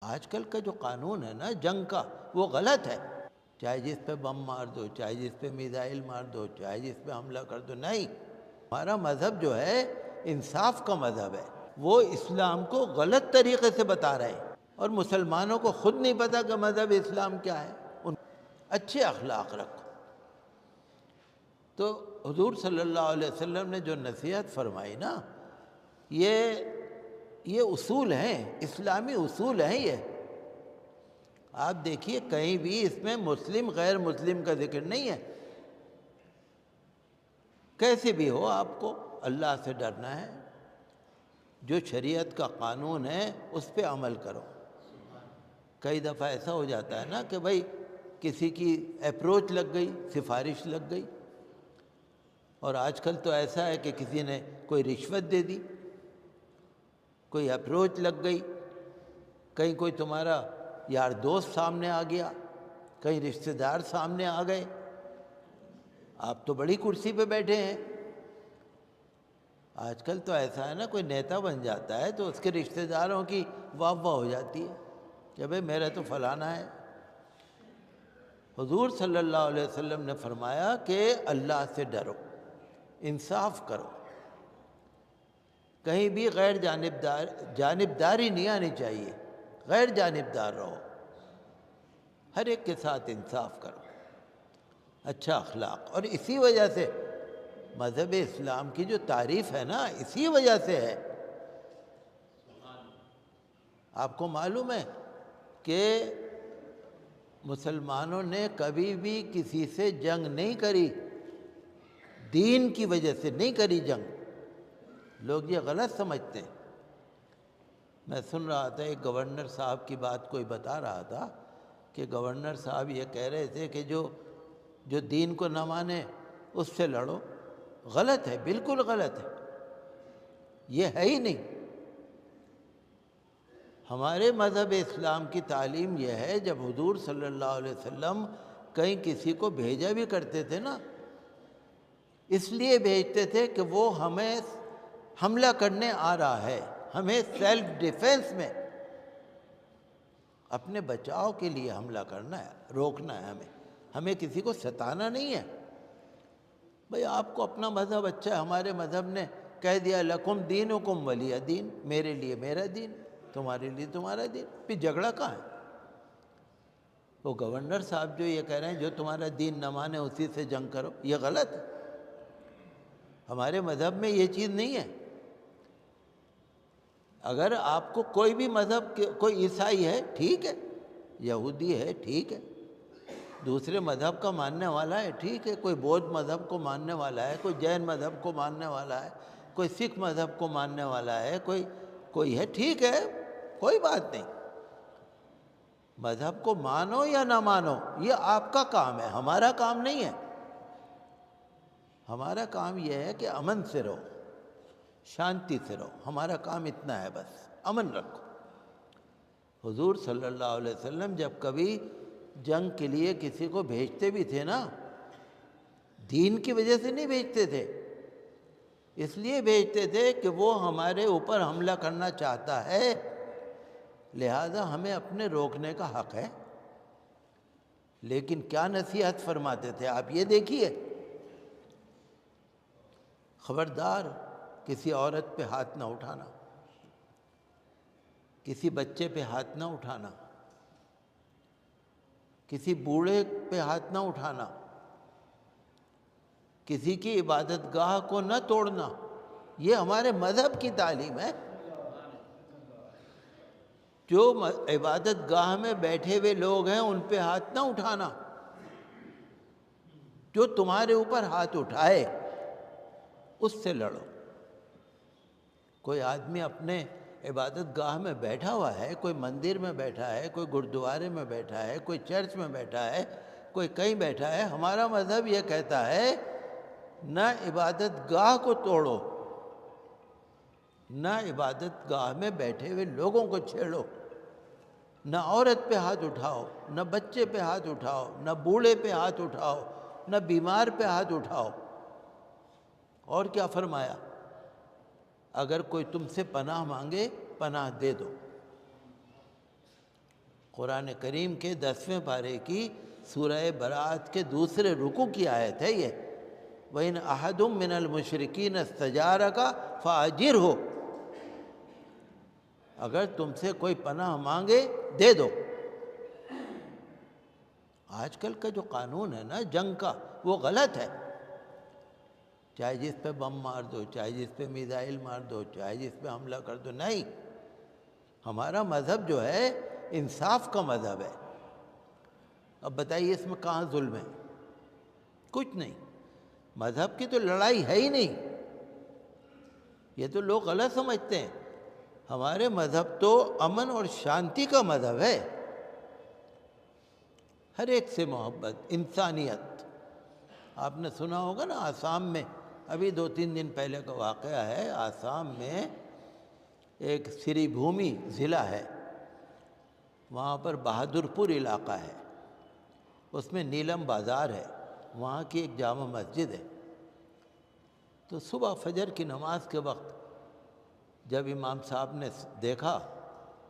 آج کل کا جو قانون ہے نا جنگ کا، وہ غلط ہے. چاہے جس پہ بم مار دو، چاہے جس پہ میزائل مار دو، چاہے جس پہ حملہ کر دو. نہیں، ہمارا مذہب جو ہے انصاف کا مذہب ہے. وہ اسلام کو غلط طریقے سے بتا رہے ہیں، اور مسلمانوں کو خود نہیں پتا کہ مذہب اسلام کیا ہے. اچھے اخلاق رکھو. تو حضور صلی اللہ علیہ وسلم نے جو نصیحت فرمائی نا، یہ اصول ہیں، اسلامی اصول ہیں. یہ آپ دیکھیے کہیں بھی اس میں مسلم غیر مسلم کا ذکر نہیں ہے. کیسے بھی ہو آپ کو اللہ سے ڈرنا ہے. جو شریعت کا قانون ہے اس پہ عمل کرو. کئی دفعہ ایسا ہو جاتا ہے نا کہ بھائی کسی کی اپروچ لگ گئی، سفارش لگ گئی، اور آج کل تو ایسا ہے کہ کسی نے کوئی رشوت دے دی، کوئی اپروچ لگ گئی، کہیں کوئی تمہارا یار دوست سامنے آ گیا، کہیں رشتہ دار سامنے آ گئے. آپ تو بڑی کرسی پہ بیٹھے ہیں. آج کل تو ایسا ہے نا، کوئی نیتا بن جاتا ہے تو اس کے رشتہ داروں کی واہ واہ ہو جاتی ہے کہ بھئی میرا تو فلانا ہے. حضور صلی اللہ علیہ وسلم نے فرمایا کہ اللہ سے ڈرو، انصاف کرو. کہیں بھی غیر جانبداری نہیں آنی چاہیے. غیر جانبدار رہو، ہر ایک کے ساتھ انصاف کرو، اچھا اخلاق. اور اسی وجہ سے مذہب اسلام کی جو تعریف ہے نا، اسی وجہ سے ہے. آپ کو معلوم ہے کہ مسلمانوں نے کبھی بھی کسی سے جنگ نہیں کری، دین کی وجہ سے نہیں کری جنگ. لوگ یہ غلط سمجھتے ہیں. میں سن رہا تھا ایک گورنر صاحب کی بات کوئی بتا رہا تھا کہ گورنر صاحب یہ کہہ رہے تھے کہ جو دین کو نہ مانے اس سے لڑو. غلط ہے، بالکل غلط ہے. یہ ہے ہی نہیں. ہمارے مذہب اسلام کی تعلیم یہ ہے، جب حضور صلی اللہ علیہ وسلم کہیں کسی کو بھیجا بھی کرتے تھے نا، اس لیے بھیجتے تھے کہ وہ ہمیں حملہ کرنے آ رہا ہے، ہمیں سیلف ڈیفینس میں اپنے بچاؤ کے لیے حملہ کرنا ہے، روکنا ہے. ہمیں کسی کو ستانا نہیں ہے. بھئی آپ کو اپنا مذہب اچھا ہے. ہمارے مذہب نے کہہ دیا لکم دینکم ولی دین، میرے لیے میرا دین، تمہارے لیے تمہارا دین. پھر جھگڑا کہاں ہے؟ وہ گورنر صاحب جو یہ کہہ رہے ہیں جو تمہارا دین نہ مانے اسی سے جنگ کرو، یہ غلط ہے. ہمارے مذہب میں یہ چیز نہیں ہے. اگر آپ کو کوئی بھی مذہب، کوئی عیسائی ہے ٹھیک ہے، یہودی ہے ٹھیک ہے، دوسرے مذہب کا ماننے والا ہے ٹھیک ہے، کوئی بودھ مذہب کو ماننے والا ہے، کوئی جین مذہب کو ماننے والا ہے، کوئی سکھ مذہب کو ماننے والا ہے، کوئی ہے ٹھیک ہے، کوئی بات نہیں. مذہب کو مانو یا نہ مانو یہ آپ کا کام ہے، ہمارا کام نہیں ہے. ہمارا کام یہ ہے کہ امن سے رہو، شانتی سے رہو. ہمارا کام اتنا ہے، بس امن رکھو. حضور صلی اللہ علیہ وسلم جب کبھی جنگ کے لیے کسی کو بھیجتے بھی تھے نا، دین کی وجہ سے نہیں بھیجتے تھے، اس لیے بھیجتے تھے کہ وہ ہمارے اوپر حملہ کرنا چاہتا ہے، لہذا ہمیں اپنے روکنے کا حق ہے. لیکن کیا نصیحت فرماتے تھے آپ یہ دیکھیے، خبردار کسی عورت پہ ہاتھ نہ اٹھانا، کسی بچے پہ ہاتھ نہ اٹھانا، کسی بوڑھے پہ ہاتھ نہ اٹھانا، کسی کی عبادت گاہ کو نہ توڑنا. یہ ہمارے مذہب کی تعلیم ہے. جو عبادت گاہ میں بیٹھے ہوئے لوگ ہیں ان پہ ہاتھ نہ اٹھانا. جو تمہارے اوپر ہاتھ اٹھائے اس سے لڑو. کوئی آدمی اپنے عبادت گاہ میں بیٹھا ہوا ہے، کوئی مندر میں بیٹھا ہے، کوئی گردوارے میں بیٹھا ہے، کوئی چرچ میں بیٹھا ہے، کوئی کہیں بیٹھا ہے، ہمارا مذہب یہ کہتا ہے نہ عبادت گاہ کو توڑو، نہ عبادت گاہ میں بیٹھے ہوئے لوگوں کو چھیڑو، نہ عورت پہ ہاتھ اٹھاؤ، نہ بچے پہ ہاتھ اٹھاؤ، نہ بوڑھے پہ ہاتھ اٹھاؤ، نہ بیمار پہ ہاتھ اٹھاؤ. اور کیا فرمایا؟ اگر کوئی تم سے پناہ مانگے پناہ دے دو. قرآن کریم کے 10ویں پارے کی سورہ برات کے دوسرے رکوع کی آیت ہے یہ، وَإِنْ أَحَدٌ مِّنَ الْمُشْرِكِينَ اسْتَجَارَكَ فَأَجِرْهُ، اگر تم سے کوئی پناہ مانگے دے دو۔ آج کل کا جو قانون ہے نا جنگ کا، وہ غلط ہے، چاہے جس پہ بم مار دو، چاہے جس پہ میزائل مار دو، چاہے جس پہ حملہ کر دو، نہیں، ہمارا مذہب جو ہے انصاف کا مذہب ہے۔ اب بتائیے اس میں کہاں ظلم ہے؟ کچھ نہیں، مذہب کی تو لڑائی ہے ہی نہیں، یہ تو لوگ غلط سمجھتے ہیں۔ ہمارے مذہب تو امن اور شانتی کا مذہب ہے، ہر ایک سے محبت، انسانیت۔ آپ نے سنا ہوگا نا آسام میں، ابھی 2-3 دن پہلے کا واقعہ ہے، آسام میں ایک سری بھومی ضلع ہے، وہاں پر بہادر پور علاقہ ہے، اس میں نیلم بازار ہے، وہاں کی ایک جامع مسجد ہے۔ تو صبح فجر کی نماز کے وقت جب امام صاحب نے دیکھا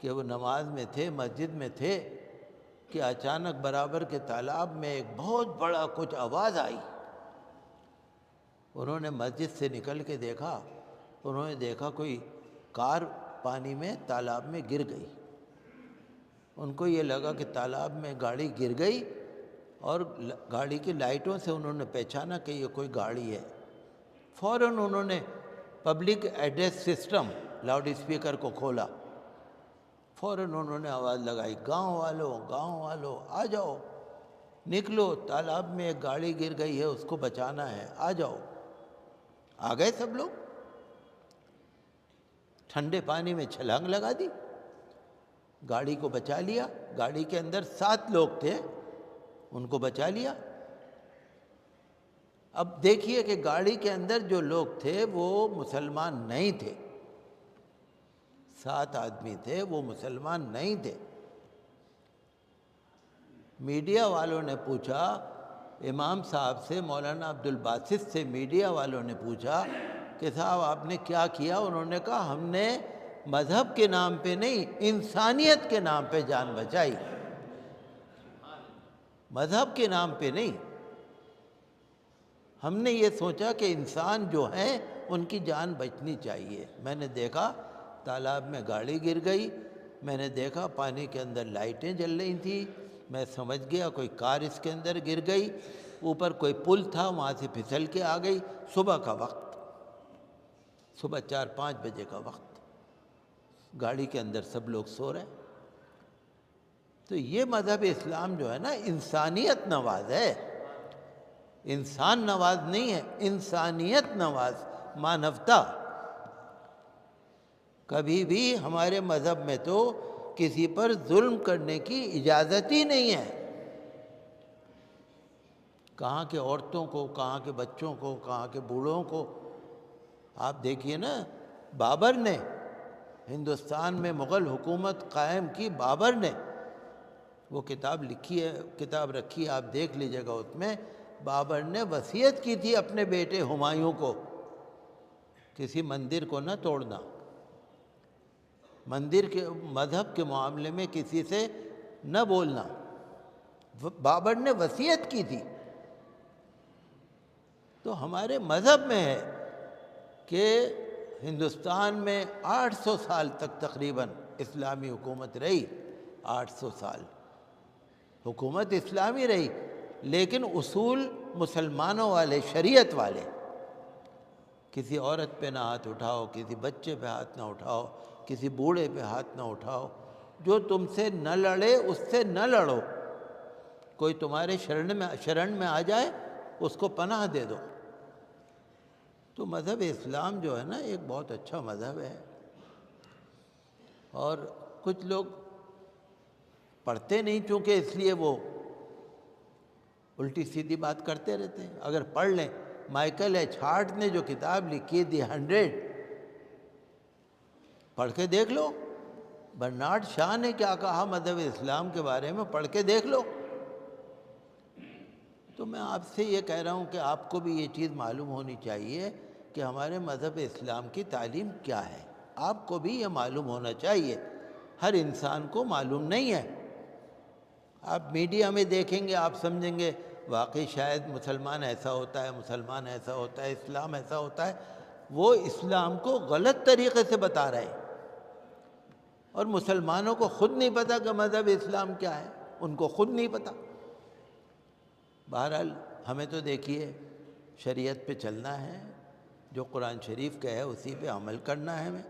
کہ وہ نماز میں تھے، مسجد میں تھے، کہ اچانک برابر کے تالاب میں ایک بہت بڑا کچھ آواز آئی۔ انہوں نے مسجد سے نکل کے دیکھا، انہوں نے دیکھا کوئی کار پانی میں تالاب میں گر گئی۔ ان کو یہ لگا کہ تالاب میں گاڑی گر گئی، اور گاڑی کی لائٹوں سے انہوں نے پہچانا کہ یہ کوئی گاڑی ہے۔ فوراً انہوں نے public address system loud speaker کو کھولا، فوراً انہوں نے آواز لگائی، گاؤں والوں آ جاؤ، نکلو، تالاب میں ایک گاڑی گر گئی ہے، اس کو بچانا ہے، آ جاؤ۔ آ گئے سب لوگ، ٹھنڈے پانی میں چھلانگ لگا دی، گاڑی کو بچا لیا۔ گاڑی کے اندر 7 لوگ تھے، ان کو بچا لیا۔ اب دیکھیے کہ گاڑی کے اندر جو لوگ تھے وہ مسلمان نہیں تھے، 7 آدمی تھے، وہ مسلمان نہیں تھے۔ میڈیا والوں نے پوچھا امام صاحب سے، مولانا عبد الباسط سے، میڈیا والوں نے پوچھا کہ صاحب آپ نے کیا کیا؟ انہوں نے کہا ہم نے مذہب کے نام پہ نہیں، انسانیت کے نام پہ جان بچائی، مذہب کے نام پہ نہیں۔ ہم نے یہ سوچا کہ انسان جو ہیں ان کی جان بچنی چاہیے۔ میں نے دیکھا تالاب میں گاڑی گر گئی، میں نے دیکھا پانی کے اندر لائٹیں جل رہی تھیں، میں سمجھ گیا کوئی کار اس کے اندر گر گئی، اوپر کوئی پل تھا وہاں سے پھسل کے آ گئی۔ صبح کا وقت، صبح 4-5 بجے کا وقت، گاڑی کے اندر سب لوگ سو رہے۔ تو یہ مذہب اسلام جو ہے نا انسانیت نواز ہے، انسان نواز نہیں ہے، انسانیت نواز، مانوتا۔ کبھی بھی ہمارے مذہب میں تو کسی پر ظلم کرنے کی اجازت ہی نہیں ہے، کہاں کے عورتوں کو، کہاں کے بچوں کو، کہاں کے بوڑھوں کو۔ آپ دیکھیے نا، بابر نے ہندوستان میں مغل حکومت قائم کی، بابر نے وہ کتاب لکھی ہے، کتاب رکھی ہے، آپ دیکھ لیجئے گا، اس میں بابر نے وصیت کی تھی اپنے بیٹے ہمایوں کو، کسی مندر کو نہ توڑنا، مندر کے مذہب کے معاملے میں کسی سے نہ بولنا، بابر نے وصیت کی تھی۔ تو ہمارے مذہب میں ہے کہ ہندوستان میں 800 سال تک تقریباً اسلامی حکومت رہی، 800 سال حکومت اسلامی رہی، لیکن اصول مسلمانوں والے، شریعت والے۔ کسی عورت پہ نہ ہاتھ اٹھاؤ، کسی بچے پہ ہاتھ نہ اٹھاؤ، کسی بوڑھے پہ ہاتھ نہ اٹھاؤ، جو تم سے نہ لڑے اس سے نہ لڑو، کوئی تمہارے شرن میں آ جائے اس کو پناہ دے دو۔ تو مذہب اسلام جو ہے نا ایک بہت اچھا مذہب ہے، اور کچھ لوگ پڑھتے نہیں چونکہ، اس لیے وہ الٹی سیدھی بات کرتے رہتے ہیں۔ اگر پڑھ لیں، مائیکل ایچ ہارٹ نے جو کتاب لکھی دی 100، پڑھ کے دیکھ لو، برنارڈ شاہ نے کیا کہا مذہب اسلام کے بارے میں، پڑھ کے دیکھ لو۔ تو میں آپ سے یہ کہہ رہا ہوں کہ آپ کو بھی یہ چیز معلوم ہونی چاہیے کہ ہمارے مذہب اسلام کی تعلیم کیا ہے، آپ کو بھی یہ معلوم ہونا چاہیے، ہر انسان کو معلوم نہیں ہے۔ آپ میڈیا میں دیکھیں گے آپ سمجھیں گے واقعی شاید مسلمان ایسا ہوتا ہے، مسلمان ایسا ہوتا ہے، اسلام ایسا ہوتا ہے۔ وہ اسلام کو غلط طریقے سے بتا رہے ہیں، اور مسلمانوں کو خود نہیں پتہ کہ مذہب اسلام کیا ہے، ان کو خود نہیں پتہ۔ بہرحال ہمیں تو دیکھیے شریعت پہ چلنا ہے، جو قرآن شریف کا ہے اسی پہ عمل کرنا ہے ہمیں۔